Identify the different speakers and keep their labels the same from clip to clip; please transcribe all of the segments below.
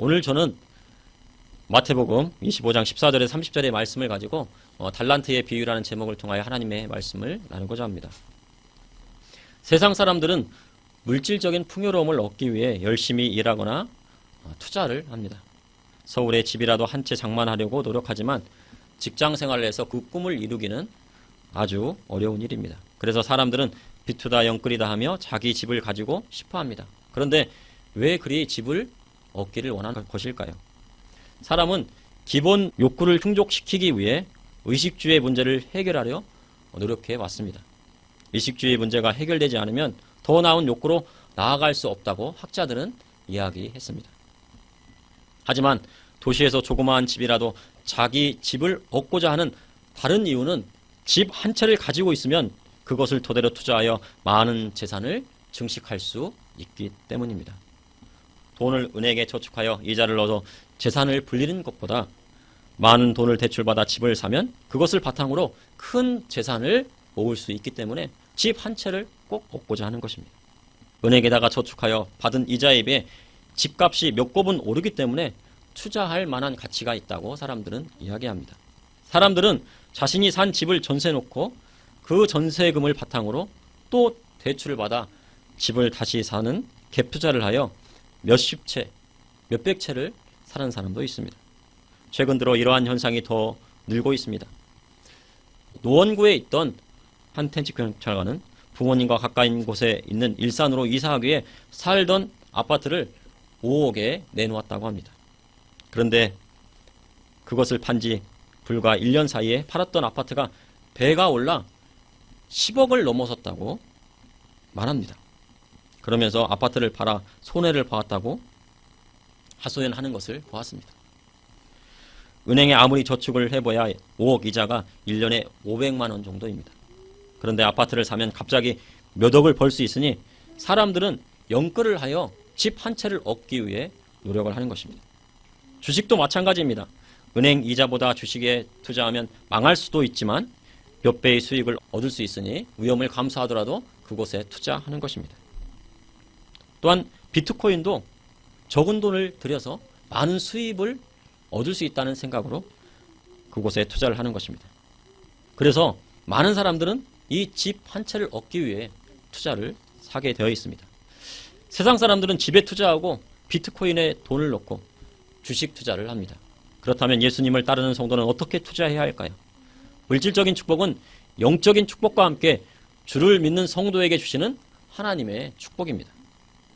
Speaker 1: 오늘 저는 마태복음 25장 14절에서 30절의 말씀을 가지고 달란트의 비유라는 제목을 통하여 하나님의 말씀을 나누고자 합니다. 세상 사람들은 물질적인 풍요로움을 얻기 위해 열심히 일하거나 투자를 합니다. 서울에 집이라도 한 채 장만하려고 노력하지만 직장 생활을 해서 그 꿈을 이루기는 아주 어려운 일입니다. 그래서 사람들은 비투다 영끌이다 하며 자기 집을 가지고 싶어 합니다. 그런데 왜 그리 집을 얻기를 원하는 것일까요? 사람은 기본 욕구를 충족시키기 위해 의식주의 문제를 해결하려 노력해 왔습니다. 의식주의 문제가 해결되지 않으면 더 나은 욕구로 나아갈 수 없다고 학자들은 이야기했습니다. 하지만 도시에서 조그마한 집이라도 자기 집을 얻고자 하는 다른 이유는 집 한 채를 가지고 있으면 그것을 토대로 투자하여 많은 재산을 증식할 수 있기 때문입니다. 돈을 은행에 저축하여 이자를 얻어 재산을 불리는 것보다 많은 돈을 대출받아 집을 사면 그것을 바탕으로 큰 재산을 모을 수 있기 때문에 집 한 채를 꼭 얻고자 하는 것입니다. 은행에다가 저축하여 받은 이자에 비해 집값이 몇 곱은 오르기 때문에 투자할 만한 가치가 있다고 사람들은 이야기합니다. 사람들은 자신이 산 집을 전세 놓고 그 전세금을 바탕으로 또 대출을 받아 집을 다시 사는 갭 투자를 하여 몇십 채, 몇백 채를 사는 사람도 있습니다. 최근 들어 이러한 현상이 더 늘고 있습니다. 노원구에 있던 한 텐치 경찰관은 부모님과 가까이 곳에 있는 일산으로 이사하기 위해 살던 아파트를 5억에 내놓았다고 합니다. 그런데 그것을 판지 불과 1년 사이에 팔았던 아파트가 배가 올라 10억을 넘어섰다고 말합니다. 그러면서 아파트를 팔아 손해를 보았다고 하소연하는 것을 보았습니다. 은행에 아무리 저축을 해봐야 5억 이자가 1년에 500만 원 정도입니다. 그런데 아파트를 사면 갑자기 몇 억을 벌 수 있으니 사람들은 영끌을 하여 집 한 채를 얻기 위해 노력을 하는 것입니다. 주식도 마찬가지입니다. 은행 이자보다 주식에 투자하면 망할 수도 있지만 몇 배의 수익을 얻을 수 있으니 위험을 감수하더라도 그곳에 투자하는 것입니다. 또한 비트코인도 적은 돈을 들여서 많은 수입을 얻을 수 있다는 생각으로 그곳에 투자를 하는 것입니다. 그래서 많은 사람들은 이 집 한 채를 얻기 위해 투자를 사게 되어 있습니다. 세상 사람들은 집에 투자하고 비트코인에 돈을 넣고 주식 투자를 합니다. 그렇다면 예수님을 따르는 성도는 어떻게 투자해야 할까요? 물질적인 축복은 영적인 축복과 함께 주를 믿는 성도에게 주시는 하나님의 축복입니다.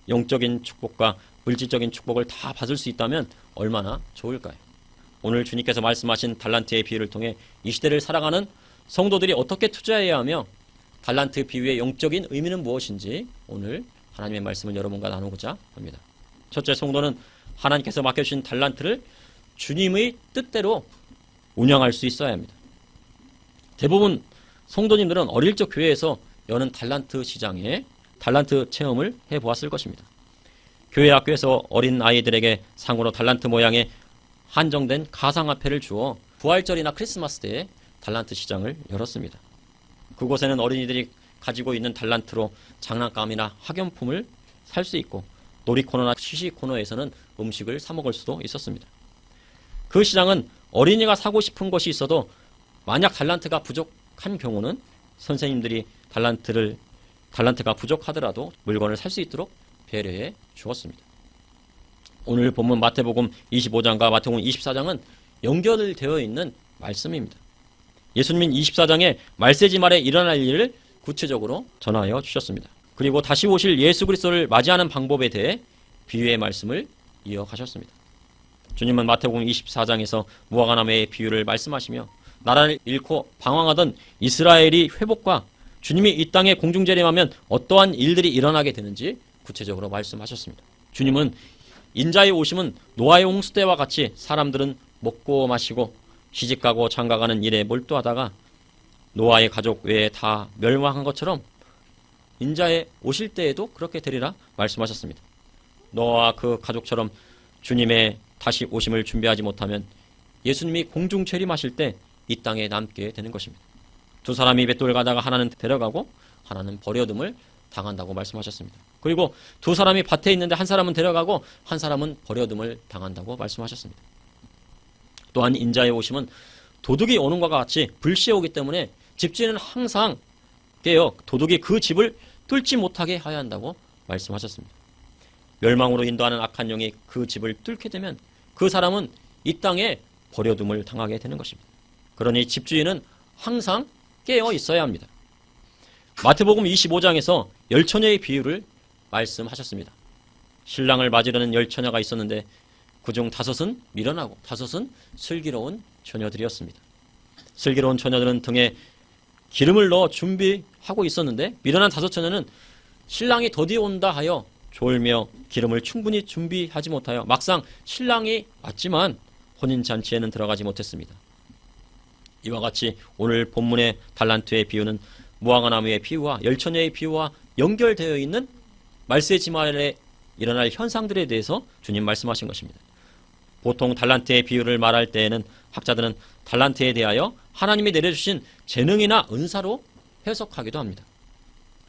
Speaker 1: 영적인 축복과 물질적인 축복을 다 받을 수 있다면 얼마나 좋을까요? 오늘 주님께서 말씀하신 달란트의 비유를 통해 이 시대를 살아가는 성도들이 어떻게 투자해야 하며 달란트 비유의 영적인 의미는 무엇인지 오늘 하나님의 말씀을 여러분과 나누고자 합니다. 첫째, 성도는 하나님께서 맡겨주신 달란트를 주님의 뜻대로 운영할 수 있어야 합니다. 대부분 성도님들은 어릴 적 교회에서 여는 달란트 시장에 달란트 체험을 해보았을 것입니다. 교회 학교에서 어린 아이들에게 상으로 달란트 모양의 한정된 가상화폐를 주어 부활절이나 크리스마스 때에 달란트 시장을 열었습니다. 그곳에는 어린이들이 가지고 있는 달란트로 장난감이나 학용품을 살 수 있고 놀이코너나 시시코너에서는 음식을 사 먹을 수도 있었습니다. 그 시장은 어린이가 사고 싶은 것이 있어도 만약 달란트가 부족한 경우는 선생님들이 달란트가 부족하더라도 물건을 살 수 있도록 배려해 주었습니다. 오늘 본문 마태복음 25장과 마태복음 24장은 연결되어 있는 말씀입니다. 예수님은 24장에 말세지 말에 일어날 일을 구체적으로 전하여 주셨습니다. 그리고 다시 오실 예수 그리스도를 맞이하는 방법에 대해 비유의 말씀을 이어가셨습니다. 주님은 마태복음 24장에서 무화과 나무의 비유를 말씀하시며 나라를 잃고 방황하던 이스라엘이 회복과 주님이 이 땅에 공중재림하면 어떠한 일들이 일어나게 되는지 구체적으로 말씀하셨습니다. 주님은 인자의 오심은 노아의 홍수 때와 같이 사람들은 먹고 마시고 시집가고 장가가는 일에 몰두하다가 노아의 가족 외에 다 멸망한 것처럼 인자의 오실 때에도 그렇게 되리라 말씀하셨습니다. 노아와 그 가족처럼 주님의 다시 오심을 준비하지 못하면 예수님이 공중 재림하실 때 이 땅에 남게 되는 것입니다. 두 사람이 맷돌 가다가 하나는 데려가고 하나는 버려둠을 당한다고 말씀하셨습니다. 그리고 두 사람이 밭에 있는데 한 사람은 데려가고 한 사람은 버려둠을 당한다고 말씀하셨습니다. 또한 인자의 오심은 도둑이 오는 것과 같이 불시에 오기 때문에 집주인은 항상 깨어 도둑이 그 집을 뚫지 못하게 하여야 한다고 말씀하셨습니다. 멸망으로 인도하는 악한 영이 그 집을 뚫게 되면 그 사람은 이 땅에 버려둠을 당하게 되는 것입니다. 그러니 집주인은 항상 깨어 있어야 합니다. 마태복음 25장에서 열처녀의 비유를 말씀하셨습니다. 신랑을 맞으려는 열처녀가 있었는데 그중 5은 미련하고 5은 슬기로운 처녀들이었습니다. 슬기로운 처녀들은 등에 기름을 넣어 준비하고 있었는데 미련한 5처녀는 신랑이 더디 온다 하여 졸며 기름을 충분히 준비하지 못하여 막상 신랑이 왔지만 혼인잔치에는 들어가지 못했습니다. 이와 같이 오늘 본문의 달란트의 비유는 무화과나무의 비유와 열처녀의 비유와 연결되어 있는 말세지말에 일어날 현상들에 대해서 주님 말씀하신 것입니다. 보통 달란트의 비유를 말할 때에는 학자들은 달란트에 대하여 하나님이 내려주신 재능이나 은사로 해석하기도 합니다.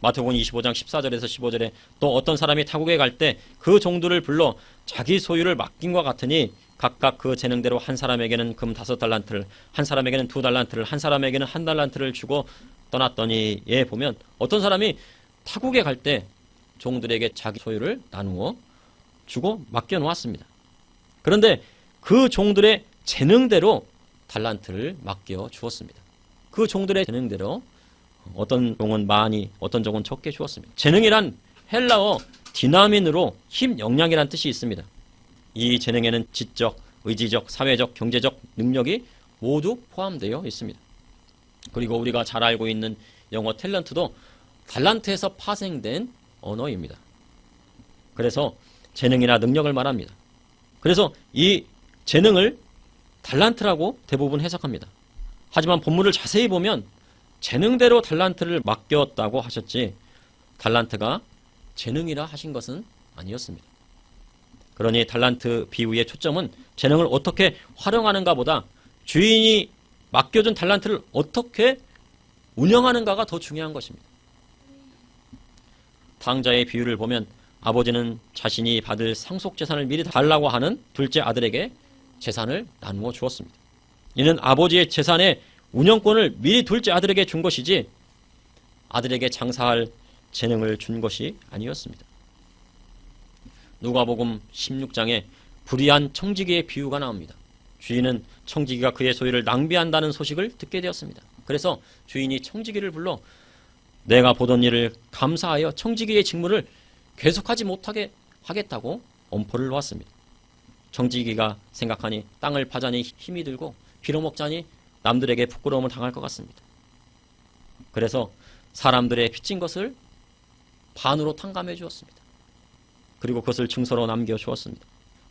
Speaker 1: 마태복음 25장 14절에서 15절에 또 어떤 사람이 타국에 갈 때 그 종들을 불러 자기 소유를 맡긴과 같으니 각각 그 재능대로 한 사람에게는 금 5달란트를, 한 사람에게는 2달란트를, 한 사람에게는 1달란트를 주고 떠났더니 예 보면 어떤 사람이 타국에 갈 때 종들에게 자기 소유를 나누어 주고 맡겨 놓았습니다. 그런데 그 종들의 재능대로 달란트를 맡겨 주었습니다. 그 종들의 재능대로 어떤 종은 많이, 어떤 종은 적게 주었습니다. 재능이란 헬라어 디나민으로 힘, 역량이란 뜻이 있습니다. 이 재능에는 지적, 의지적, 사회적, 경제적 능력이 모두 포함되어 있습니다. 그리고 우리가 잘 알고 있는 영어 탤런트도 달란트에서 파생된 언어입니다. 그래서 재능이나 능력을 말합니다. 그래서 이 재능을 달란트라고 대부분 해석합니다. 하지만 본문을 자세히 보면 재능대로 달란트를 맡겼다고 하셨지 달란트가 재능이라 하신 것은 아니었습니다. 그러니 달란트 비유의 초점은 재능을 어떻게 활용하는가 보다 주인이 맡겨준 달란트를 어떻게 운영하는가가 더 중요한 것입니다. 탕자의 비유를 보면 아버지는 자신이 받을 상속재산을 미리 달라고 하는 둘째 아들에게 재산을 나누어 주었습니다. 이는 아버지의 재산의 운영권을 미리 둘째 아들에게 준 것이지 아들에게 장사할 재능을 준 것이 아니었습니다. 누가복음 16장에 불의한 청지기의 비유가 나옵니다. 주인은 청지기가 그의 소유를 낭비한다는 소식을 듣게 되었습니다. 그래서 주인이 청지기를 불러 내가 보던 일을 감사하여 청지기의 직무를 계속하지 못하게 하겠다고 엄포를 놓았습니다. 청지기가 생각하니 땅을 파자니 힘이 들고 빌어먹자니 남들에게 부끄러움을 당할 것 같습니다. 그래서 사람들의 빚진 것을 반으로 탕감해 주었습니다. 그리고 그것을 증서로 남겨 주었습니다.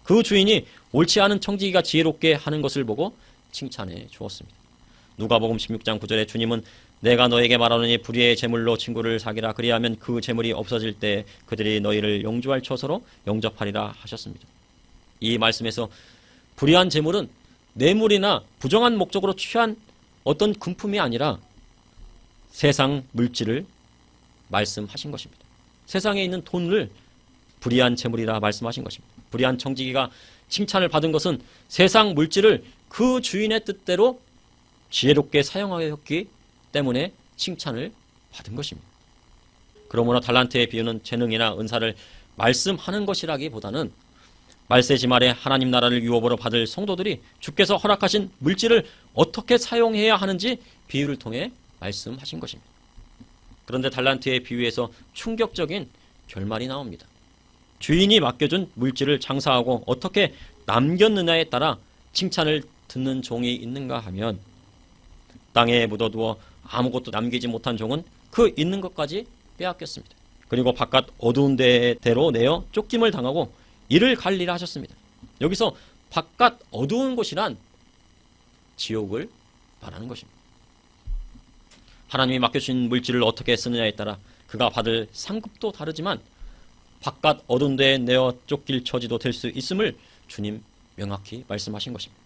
Speaker 1: 그 주인이 옳지 않은 청지기가 지혜롭게 하는 것을 보고 칭찬해 주었습니다. 누가복음 16장 9절에 주님은 내가 너에게 말하노니 불의의 재물로 친구를 사기라 그리하면 그 재물이 없어질 때 그들이 너희를 영주할 처소로 영접하리라 하셨습니다. 이 말씀에서 불의한 재물은 뇌물이나 부정한 목적으로 취한 어떤 금품이 아니라 세상 물질을 말씀하신 것입니다. 세상에 있는 돈을 불의한 재물이라 말씀하신 것입니다. 불의한 청지기가 칭찬을 받은 것은 세상 물질을 그 주인의 뜻대로 지혜롭게 사용하였기 때문에 칭찬을 받은 것입니다. 그러므로 달란트의 비유는 재능이나 은사를 말씀하는 것이라기보다는 말세지말에 하나님 나라를 유업으로 받을 성도들이 주께서 허락하신 물질을 어떻게 사용해야 하는지 비유를 통해 말씀하신 것입니다. 그런데 달란트의 비유에서 충격적인 결말이 나옵니다. 주인이 맡겨준 물질을 장사하고 어떻게 남겼느냐에 따라 칭찬을 듣는 종이 있는가 하면 땅에 묻어두어 아무것도 남기지 못한 종은 그 있는 것까지 빼앗겼습니다. 그리고 바깥 어두운 데로 내어 쫓김을 당하고 이를 갈리라 하셨습니다. 여기서 바깥 어두운 곳이란 지옥을 말하는 것입니다. 하나님이 맡겨주신 물질을 어떻게 쓰느냐에 따라 그가 받을 상급도 다르지만 바깥 어두운 데에 내어 쫓길 처지도 될 수 있음을 주님 명확히 말씀하신 것입니다.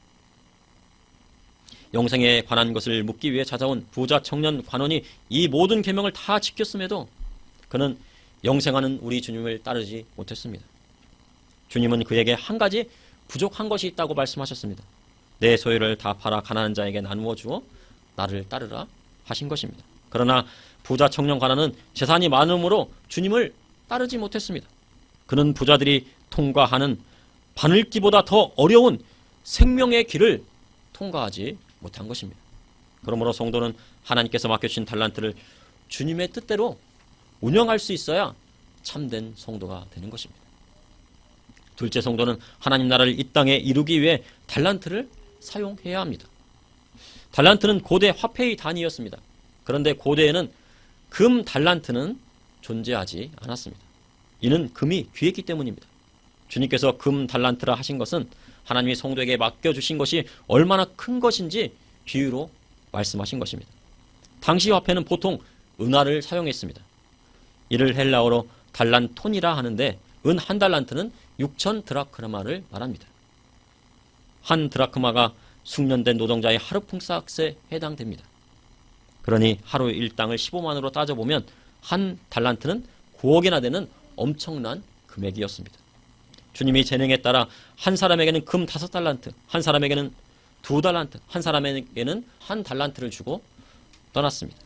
Speaker 1: 영생에 관한 것을 묻기 위해 찾아온 부자 청년 관원이 이 모든 계명을 다 지켰음에도 그는 영생하는 우리 주님을 따르지 못했습니다. 주님은 그에게 한 가지 부족한 것이 있다고 말씀하셨습니다. 내 소유를 다 팔아 가난한 자에게 나누어 주어 나를 따르라 하신 것입니다. 그러나 부자 청년 가난은 재산이 많음으로 주님을 따르지 못했습니다. 그는 부자들이 통과하는 바늘기보다 더 어려운 생명의 길을 통과하지 못한 것입니다. 그러므로 성도는 하나님께서 맡겨주신 달란트를 주님의 뜻대로 운영할 수 있어야 참된 성도가 되는 것입니다. 둘째, 성도는 하나님 나라를 이 땅에 이루기 위해 달란트를 사용해야 합니다. 달란트는 고대 화폐의 단위였습니다. 그런데 고대에는 금 달란트는 존재하지 않았습니다. 이는 금이 귀했기 때문입니다. 주님께서 금 달란트라 하신 것은 하나님이 성도에게 맡겨주신 것이 얼마나 큰 것인지 비유로 말씀하신 것입니다. 당시 화폐는 보통 은화를 사용했습니다. 이를 헬라어로 달란톤이라 하는데 은 한 달란트는 6천 드라크마를 말합니다. 한 드라크마가 숙련된 노동자의 하루 품삯에 해당됩니다. 그러니 하루 일당을 15만으로 따져보면 한 달란트는 9억이나 되는 엄청난 금액이었습니다. 주님이 재능에 따라 한 사람에게는 금 5달란트, 한 사람에게는 2달란트, 한 사람에게는 1달란트를 주고 떠났습니다.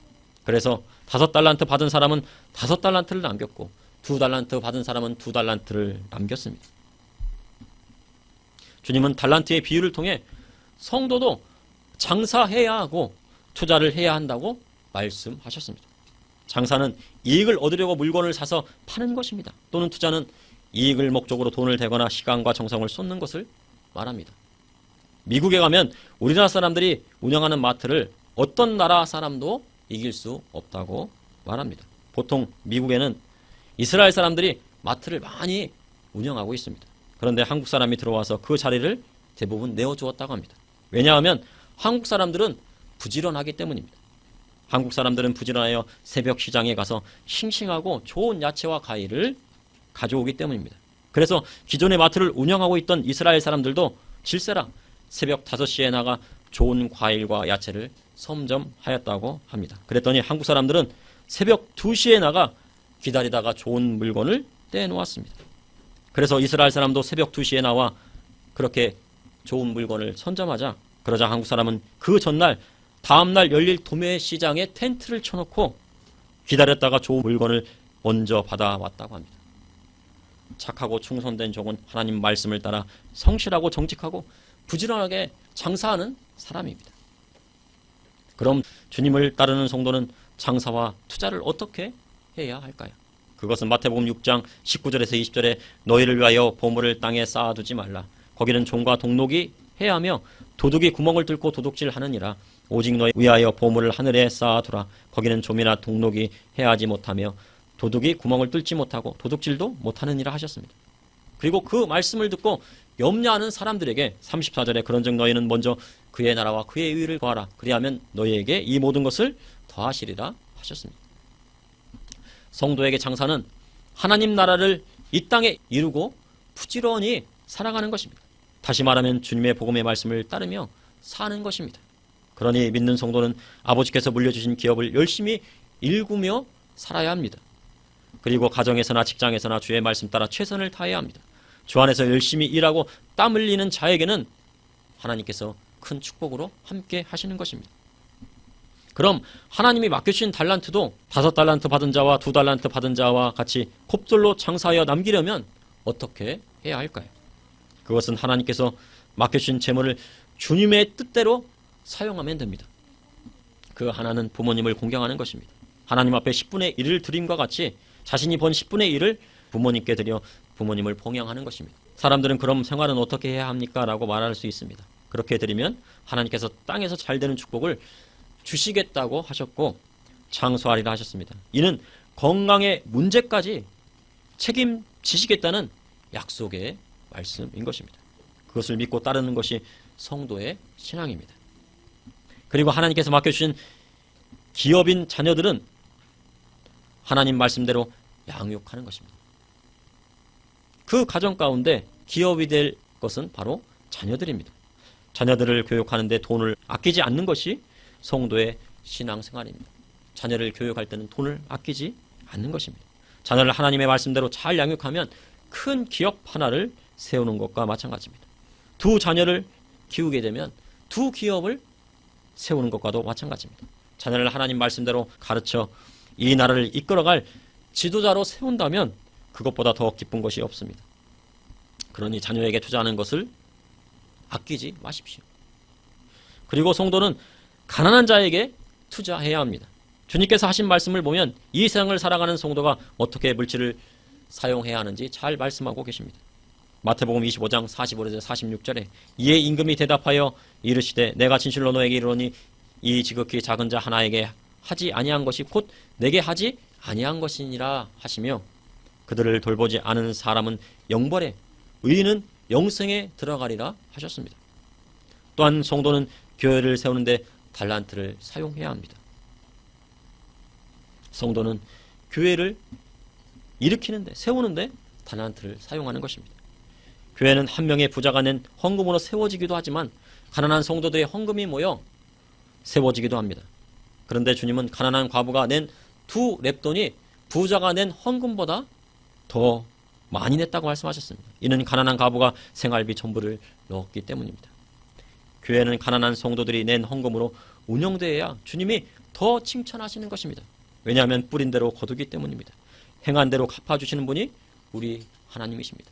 Speaker 1: 그래서 5달란트 받은 사람은 5달란트를 남겼고 2달란트 받은 사람은 2달란트를 남겼습니다. 주님은 달란트의 비유를 통해 성도도 장사해야 하고 투자를 해야 한다고 말씀하셨습니다. 장사는 이익을 얻으려고 물건을 사서 파는 것입니다. 또는 투자는 이익을 목적으로 돈을 대거나 시간과 정성을 쏟는 것을 말합니다. 미국에 가면 우리나라 사람들이 운영하는 마트를 어떤 나라 사람도 이길 수 없다고 말합니다. 보통 미국에는 이스라엘 사람들이 마트를 많이 운영하고 있습니다. 그런데 한국 사람이 들어와서 그 자리를 대부분 내어주었다고 합니다. 왜냐하면 한국 사람들은 부지런하기 때문입니다. 한국 사람들은 부지런하여 새벽 시장에 가서 싱싱하고 좋은 야채와 과일을 가져오기 때문입니다. 그래서 기존의 마트를 운영하고 있던 이스라엘 사람들도 질세라 새벽 5시에 나가 좋은 과일과 야채를 선점하였다고 합니다. 그랬더니 한국 사람들은 새벽 2시에 나가 기다리다가 좋은 물건을 떼놓았습니다. 그래서 이스라엘 사람도 새벽 2시에 나와 그렇게 좋은 물건을 선점하자 그러자 한국 사람은 그 전날 다음날 열릴 도매 시장에 텐트를 쳐놓고 기다렸다가 좋은 물건을 먼저 받아왔다고 합니다. 착하고 충성된 종은 하나님 말씀을 따라 성실하고 정직하고 부지런하게 장사하는 사람입니다. 그럼 주님을 따르는 성도는 장사와 투자를 어떻게 해야 할까요? 그것은 마태복음 6장 19절에서 20절에 너희를 위하여 보물을 땅에 쌓아두지 말라. 거기는 종과 동록이 해하며 도둑이 구멍을 뚫고 도둑질하느니라. 오직 너희 위하여 보물을 하늘에 쌓아두라. 거기는 좀이나 동록이 해하지 못하며 도둑이 구멍을 뚫지 못하고 도둑질도 못하느니라 하셨습니다. 그리고 그 말씀을 듣고 염려하는 사람들에게 34절에 그런즉 너희는 먼저 그의 나라와 그의 의를 구하라. 그리하면 너희에게 이 모든 것을 더하시리라 하셨습니다. 성도에게 장사는 하나님 나라를 이 땅에 이루고 부지런히 살아가는 것입니다. 다시 말하면 주님의 복음의 말씀을 따르며 사는 것입니다. 그러니 믿는 성도는 아버지께서 물려주신 기업을 열심히 일구며 살아야 합니다. 그리고 가정에서나 직장에서나 주의 말씀 따라 최선을 다해야 합니다. 주 안에서 열심히 일하고 땀 흘리는 자에게는 하나님께서 큰 축복으로 함께 하시는 것입니다. 그럼 하나님이 맡겨주신 달란트도 5달란트 받은 자와 2달란트 받은 자와 같이 곱돌로 장사하여 남기려면 어떻게 해야 할까요? 그것은 하나님께서 맡겨주신 재물을 주님의 뜻대로 사용하면 됩니다. 그 하나는 부모님을 공경하는 것입니다. 하나님 앞에 10분의 1을 드림과 같이 자신이 번 10분의 1을 부모님께 드려 부모님을 봉양하는 것입니다. 사람들은 그럼 생활은 어떻게 해야 합니까? 라고 말할 수 있습니다. 그렇게 드리면 하나님께서 땅에서 잘 되는 축복을 주시겠다고 하셨고 장수하리라 하셨습니다. 이는 건강의 문제까지 책임지시겠다는 약속의 말씀인 것입니다. 그것을 믿고 따르는 것이 성도의 신앙입니다. 그리고 하나님께서 맡겨주신 기업인 자녀들은 하나님 말씀대로 양육하는 것입니다. 그 가정 가운데 기업이 될 것은 바로 자녀들입니다. 자녀들을 교육하는 데 돈을 아끼지 않는 것이 성도의 신앙생활입니다. 자녀를 교육할 때는 돈을 아끼지 않는 것입니다. 자녀를 하나님의 말씀대로 잘 양육하면 큰 기업 하나를 세우는 것과 마찬가지입니다. 두 자녀를 키우게 되면 두 기업을 세우는 것과도 마찬가지입니다. 자녀를 하나님 말씀대로 가르쳐 이 나라를 이끌어갈 지도자로 세운다면 그것보다 더 기쁜 것이 없습니다. 그러니 자녀에게 투자하는 것을 아끼지 마십시오. 그리고 성도는 가난한 자에게 투자해야 합니다. 주님께서 하신 말씀을 보면 이 세상을 살아가는 성도가 어떻게 물질을 사용해야 하는지 잘 말씀하고 계십니다. 마태복음 25장 45절에서 46절에 이에 임금이 대답하여 이르시되 내가 진실로 너에게 이르노니 이 지극히 작은 자 하나에게 하지 아니한 것이 곧 내게 하지 아니한 것이니라 하시며 그들을 돌보지 않은 사람은 영벌에 의인은 영생에 들어가리라 하셨습니다. 또한 성도는 교회를 세우는데 달란트를 사용해야 합니다. 성도는 교회를 일으키는데 세우는데 달란트를 사용하는 것입니다. 교회는 한 명의 부자가 낸 헌금으로 세워지기도 하지만 가난한 성도들의 헌금이 모여 세워지기도 합니다. 그런데 주님은 가난한 과부가 낸 두 렙돈이 부자가 낸 헌금보다 더 많이 냈다고 말씀하셨습니다. 이는 가난한 과부가 생활비 전부를 넣었기 때문입니다. 교회는 가난한 성도들이 낸 헌금으로 운영되어야 주님이 더 칭찬하시는 것입니다. 왜냐하면 뿌린 대로 거두기 때문입니다. 행한 대로 갚아주시는 분이 우리 하나님이십니다.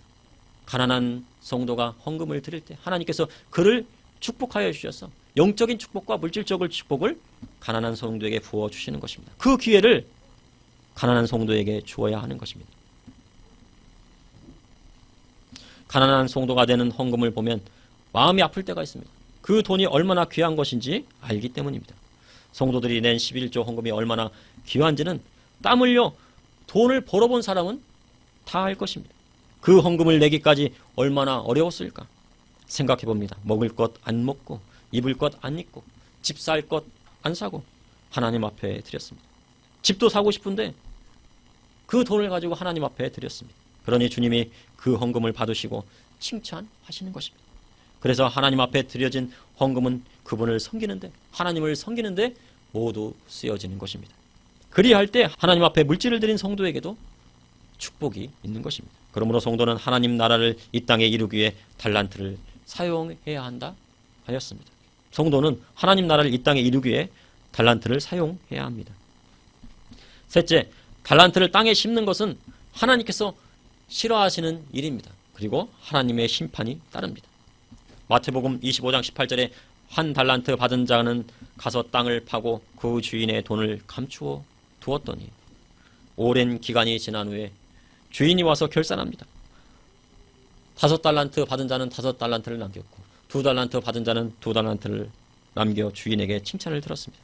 Speaker 1: 가난한 성도가 헌금을 드릴 때 하나님께서 그를 축복하여 주셔서 영적인 축복과 물질적인 축복을 가난한 성도에게 부어주시는 것입니다. 그 기회를 가난한 성도에게 주어야 하는 것입니다. 가난한 성도가 되는 헌금을 보면 마음이 아플 때가 있습니다. 그 돈이 얼마나 귀한 것인지 알기 때문입니다. 성도들이 낸 11조 헌금이 얼마나 귀한지는 땀 흘려 돈을 벌어본 사람은 다 알 것입니다. 그 헌금을 내기까지 얼마나 어려웠을까 생각해 봅니다. 먹을 것 안 먹고 입을 것 안 입고 집 살 것 안 사고 하나님 앞에 드렸습니다. 집도 사고 싶은데 그 돈을 가지고 하나님 앞에 드렸습니다. 그러니 주님이 그 헌금을 받으시고 칭찬하시는 것입니다. 그래서 하나님 앞에 드려진 헌금은 그분을 섬기는데 하나님을 섬기는데 모두 쓰여지는 것입니다. 그리할 때 하나님 앞에 물질을 드린 성도에게도 축복이 있는 것입니다. 그러므로 성도는 하나님 나라를 이 땅에 이루기 위해 달란트를 사용해야 한다 하였습니다. 성도는 하나님 나라를 이 땅에 이루기 위해 달란트를 사용해야 합니다. 셋째, 달란트를 땅에 심는 것은 하나님께서 싫어하시는 일입니다. 그리고 하나님의 심판이 따릅니다. 마태복음 25장 18절에 한 달란트 받은 자는 가서 땅을 파고 그 주인의 돈을 감추어 두었더니 오랜 기간이 지난 후에 주인이 와서 결산합니다. 5달란트 받은 자는 5달란트를 남겼고 2달란트 받은 자는 2달란트를 남겨 주인에게 칭찬을 들었습니다.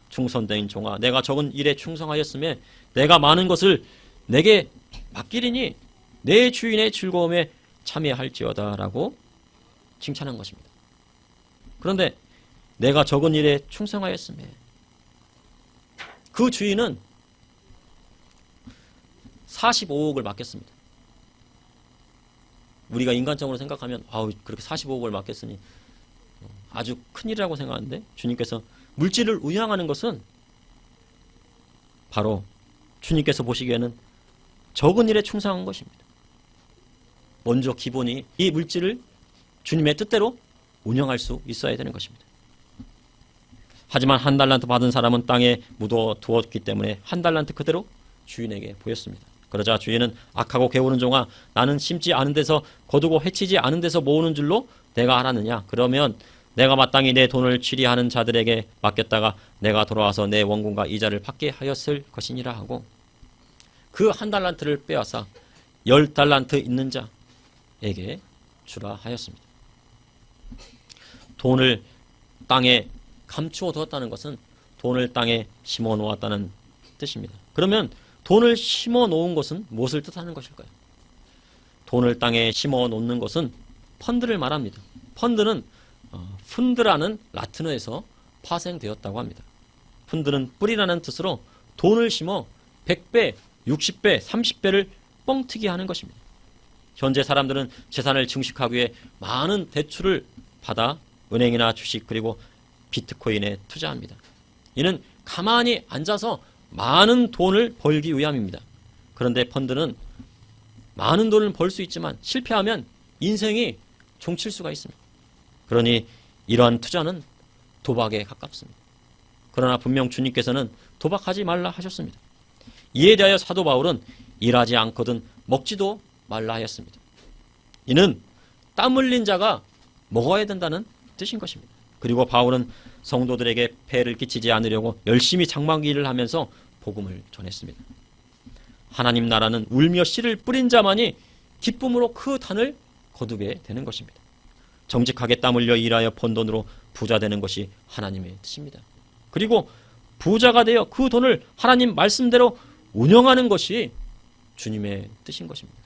Speaker 1: 충성된 종아, 내가 적은 일에 충성하였으며 내가 많은 것을 내게 맡기리니 내 주인의 즐거움에 참여할지어다 라고 칭찬한 것입니다. 그런데 내가 적은 일에 충성하였으며 그 주인은 45억을 맡겼습니다. 우리가 인간적으로 생각하면 그렇게 45억을 맡겼으니 아주 큰일이라고 생각하는데 주님께서 물질을 운영하는 것은 바로 주님께서 보시기에는 적은 일에 충성한 것입니다. 먼저 기본이 이 물질을 주님의 뜻대로 운영할 수 있어야 되는 것입니다. 하지만 한 달란트 받은 사람은 땅에 묻어 두었기 때문에 한 달란트 그대로 주인에게 보였습니다. 그러자 주인은 악하고 게으른 종아, 나는 심지 않은 데서 거두고 해치지 않은 데서 모으는 줄로 내가 알았느냐? 그러면 내가 마땅히 내 돈을 취리하는 자들에게 맡겼다가 내가 돌아와서 내 원금과 이자를 받게 하였을 것이니라 하고 그 한 달란트를 빼앗아 10달란트 있는 자에게 주라 하였습니다. 돈을 땅에 감추어 두었다는 것은 돈을 땅에 심어 놓았다는 뜻입니다. 그러면 돈을 심어 놓은 것은 무엇을 뜻하는 것일까요? 돈을 땅에 심어 놓는 것은 펀드를 말합니다. 펀드는 푼드라는 라틴어에서 파생되었다고 합니다. 푼드는 뿌리라는 뜻으로 돈을 심어 100배, 60배, 30배를 뻥튀기 하는 것입니다. 현재 사람들은 재산을 증식하기 위해 많은 대출을 받아 은행이나 주식 그리고 비트코인에 투자합니다. 이는 가만히 앉아서 많은 돈을 벌기 위함입니다. 그런데 펀드는 많은 돈을 벌 수 있지만 실패하면 인생이 종칠 수가 있습니다. 그러니 이러한 투자는 도박에 가깝습니다. 그러나 분명 주님께서는 도박하지 말라 하셨습니다. 이에 대하여 사도 바울은 일하지 않거든 먹지도 말라 하였습니다. 이는 땀 흘린 자가 먹어야 된다는 뜻인 것입니다. 그리고 바울은 성도들에게 폐를 끼치지 않으려고 열심히 장막일 일을 하면서 복음을 전했습니다. 하나님 나라는 울며 씨를 뿌린 자만이 기쁨으로 그 단을 거두게 되는 것입니다. 정직하게 땀 흘려 일하여 번 돈으로 부자 되는 것이 하나님의 뜻입니다. 그리고 부자가 되어 그 돈을 하나님 말씀대로 운영하는 것이 주님의 뜻인 것입니다.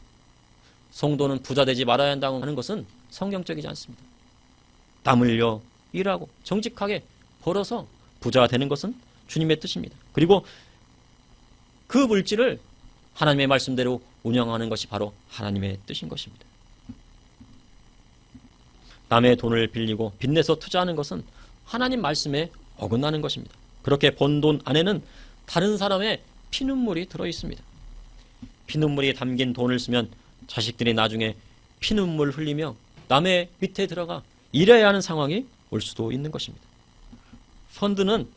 Speaker 1: 성도는 부자 되지 말아야 한다고 하는 것은 성경적이지 않습니다. 땀 흘려 일하고 정직하게 벌어서 부자가 되는 것은 주님의 뜻입니다. 그리고 그 물질을 하나님의 말씀대로 운영하는 것이 바로 하나님의 뜻인 것입니다. 남의 돈을 빌리고 빚내서 투자하는 것은 하나님 말씀에 어긋나는 것입니다. 그렇게 번 돈 안에는 다른 사람의 피눈물이 들어 있습니다. 피눈물이 담긴 돈을 쓰면 자식들이 나중에 피눈물 흘리며 남의 밑에 들어가 일해야 하는 상황이 올 수도 있는 것입니다. 펀드는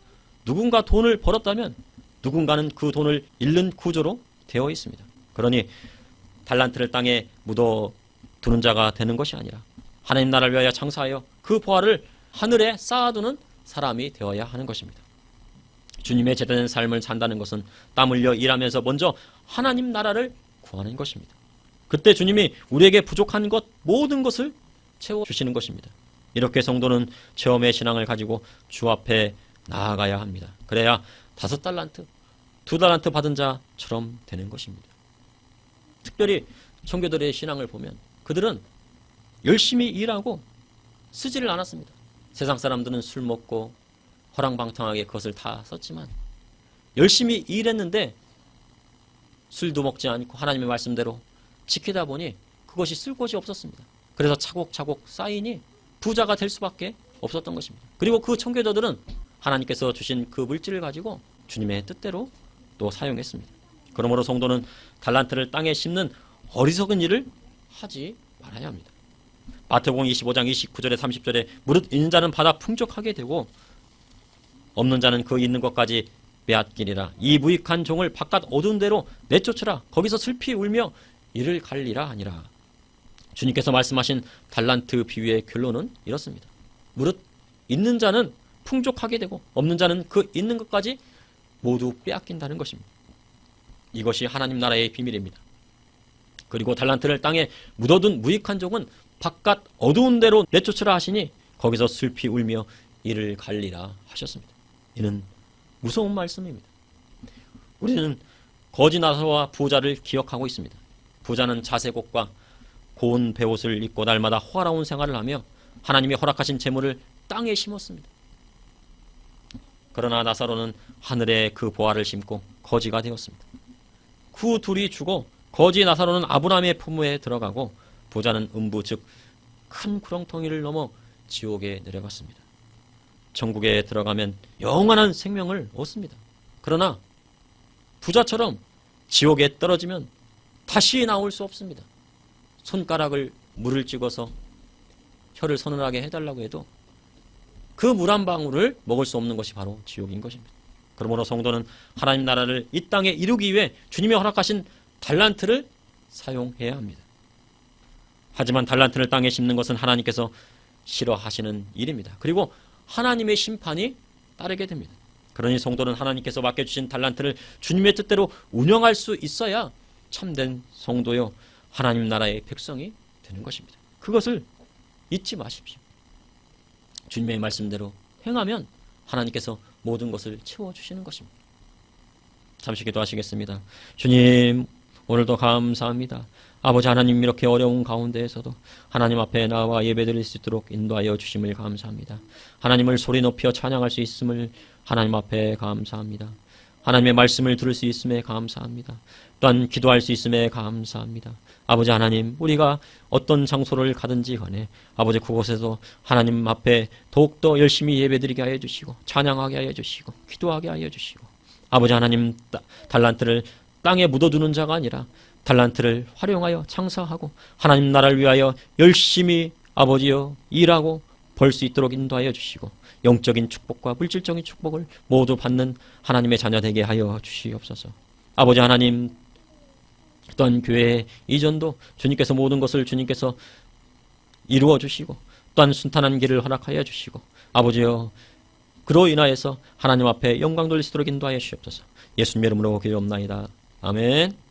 Speaker 1: 누군가 돈을 벌었다면 누군가는 그 돈을 잃는 구조로 되어 있습니다. 그러니 달란트를 땅에 묻어두는 자가 되는 것이 아니라 하나님 나라를 위하여 장사하여 그 보화를 하늘에 쌓아두는 사람이 되어야 하는 것입니다. 주님의 제대된 삶을 산다는 것은 땀 흘려 일하면서 먼저 하나님 나라를 구하는 것입니다. 그때 주님이 우리에게 부족한 것 모든 것을 채워주시는 것입니다. 이렇게 성도는 체험의 신앙을 가지고 주 앞에 나아가야 합니다. 그래야 5달란트, 2달란트 받은 자처럼 되는 것입니다. 특별히 청교도의 신앙을 보면 그들은 열심히 일하고 쓰지를 않았습니다. 세상 사람들은 술 먹고 허랑방탕하게 그것을 다 썼지만 열심히 일했는데 술도 먹지 않고 하나님의 말씀대로 지키다 보니 그것이 쓸 곳이 없었습니다. 그래서 차곡차곡 쌓이니 부자가 될 수밖에 없었던 것입니다. 그리고 그 청교도들은 하나님께서 주신 그 물질을 가지고 주님의 뜻대로 또 사용했습니다. 그러므로 성도는 달란트를 땅에 심는 어리석은 일을 하지 말아야 합니다. 마태복음 25장 29절에 30절에 무릇 있는 자는 받아 풍족하게 되고 없는 자는 그 있는 것까지 빼앗기리라. 이 무익한 종을 바깥 어두운 데로 내쫓으라. 거기서 슬피 울며 이를 갈리라 하니라. 주님께서 말씀하신 달란트 비유의 결론은 이렇습니다. 무릇 있는 자는 풍족하게 되고 없는 자는 그 있는 것까지 모두 빼앗긴다는 것입니다. 이것이 하나님 나라의 비밀입니다. 그리고 달란트를 땅에 묻어둔 무익한 종은 바깥 어두운 데로 내쫓으라 하시니 거기서 슬피 울며 이를 갈리라 하셨습니다. 이는 무서운 말씀입니다. 우리는 거지 나사와 부자를 기억하고 있습니다. 부자는 자색옷과 고운 베옷을 입고 날마다 호화로운 생활을 하며 하나님이 허락하신 재물을 땅에 심었습니다. 그러나 나사로는 하늘에 그 보화를 심고 거지가 되었습니다. 그 둘이 죽어 거지 나사로는 아브라함의 품에 들어가고 부자는 음부 즉 큰 구렁텅이를 넘어 지옥에 내려갔습니다. 천국에 들어가면 영원한 생명을 얻습니다. 그러나 부자처럼 지옥에 떨어지면 다시 나올 수 없습니다. 손가락을 물을 찍어서 혀를 서늘하게 해달라고 해도 그 물 한 방울을 먹을 수 없는 것이 바로 지옥인 것입니다. 그러므로 성도는 하나님 나라를 이 땅에 이루기 위해 주님이 허락하신 달란트를 사용해야 합니다. 하지만 달란트를 땅에 심는 것은 하나님께서 싫어하시는 일입니다. 그리고 하나님의 심판이 따르게 됩니다. 그러니 성도는 하나님께서 맡겨주신 달란트를 주님의 뜻대로 운영할 수 있어야 참된 성도요 하나님 나라의 백성이 되는 것입니다. 그것을 잊지 마십시오. 주님의 말씀대로 행하면 하나님께서 모든 것을 채워주시는 것입니다. 잠시 기도하시겠습니다. 주님, 오늘도 감사합니다. 아버지 하나님, 이렇게 어려운 가운데에서도 하나님 앞에 나와 예배드릴 수 있도록 인도하여 주심을 감사합니다. 하나님을 소리 높여 찬양할 수 있음을 하나님 앞에 감사합니다. 하나님의 말씀을 들을 수 있음에 감사합니다. 또한 기도할 수 있음에 감사합니다. 아버지 하나님, 우리가 어떤 장소를 가든지 간에 아버지 그곳에서 하나님 앞에 더욱더 열심히 예배드리게 하여 주시고 찬양하게 하여 주시고 기도하게 하여 주시고 아버지 하나님 달란트를 땅에 묻어두는 자가 아니라 달란트를 활용하여 장사하고 하나님 나라를 위하여 열심히 아버지여 일하고 벌 수 있도록 인도하여 주시고 영적인 축복과 물질적인 축복을 모두 받는 하나님의 자녀 되게 하여 주시옵소서. 아버지 하나님, 또한 교회의 이전도 주님께서 모든 것을 주님께서 이루어 주시고 또한 순탄한 길을 허락하여 주시고 아버지여 그로 인하여서 하나님 앞에 영광 돌릴 수 있도록 인도하여 주시옵소서. 예수님 이름으로 기도옵나이다. 아멘.